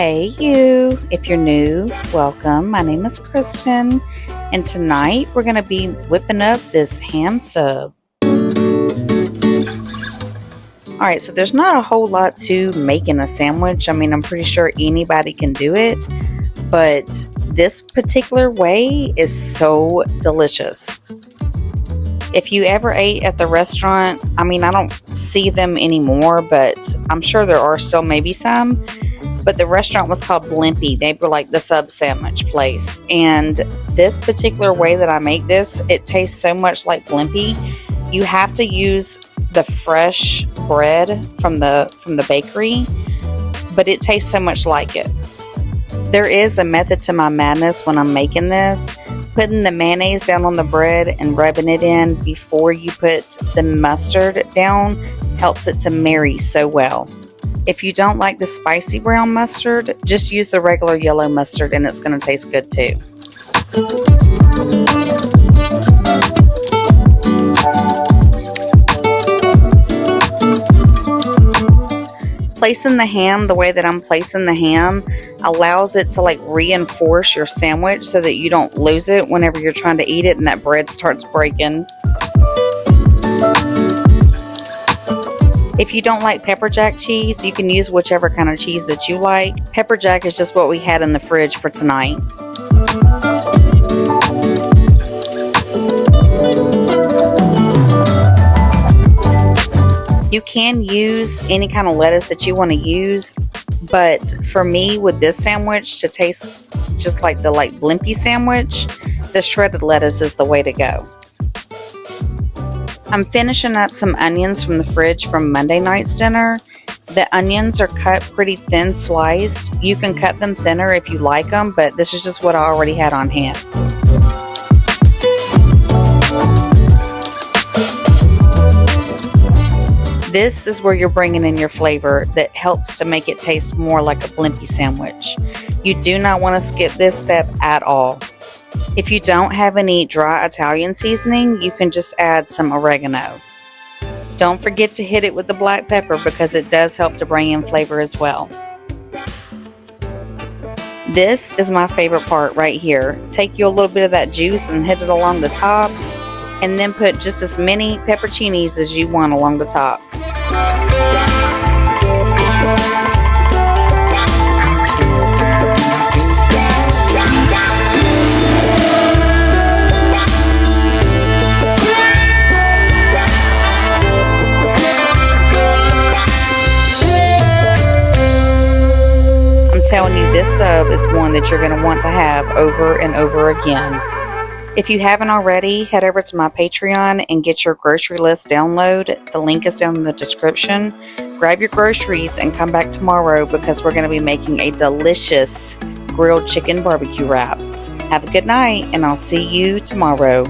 Hey you, if you're new, welcome. My name is Kristen, and tonight we're going to be whipping up this ham sub. Alright, so there's not a whole lot to making a sandwich. I mean, I'm pretty sure anybody can do it, but this particular way is so delicious. If you ever ate at the restaurant, I mean, I don't see them anymore, but I'm sure there are still maybe some. But the restaurant was called Blimpie. They were like the sub sandwich place. And this particular way that I make this, it tastes so much like Blimpie. You have to use the fresh bread from the bakery, but it tastes so much like it. There is a method to my madness when I'm making this. Putting the mayonnaise down on the bread and rubbing it in before you put the mustard down helps it to marry so well. If you don't like the spicy brown mustard, just use the regular yellow mustard and it's going to taste good too. Placing the ham the way that I'm placing the ham allows it to like reinforce your sandwich so that you don't lose it whenever you're trying to eat it and that bread starts breaking. If you don't like pepper jack cheese, you can use whichever kind of cheese that you like. Pepper jack is just what we had in the fridge for tonight. You can use any kind of lettuce that you want to use, but for me with this sandwich to taste just like the Blimpie sandwich, the shredded lettuce is the way to go. I'm finishing up some onions from the fridge from Monday night's dinner. The onions are cut pretty thin sliced. You can cut them thinner if you like them, but this is just what I already had on hand. This is where you're bringing in your flavor that helps to make it taste more like a Blimpie sandwich. You do not want to skip this step at all. If you don't have any dry Italian seasoning, you can just add some oregano. Don't forget to hit it with the black pepper because it does help to bring in flavor as well. This is my favorite part right here. Take you a little bit of that juice and hit it along the top, and then put just as many pepperoncinis as you want along the top. I'm telling you, this sub is one that you're going to want to have over and over again. If you haven't already, head over to my Patreon and get your grocery list download. The link is down in the description. Grab your groceries and come back tomorrow because we're going to be making a delicious grilled chicken barbecue wrap. Have a good night and I'll see you tomorrow.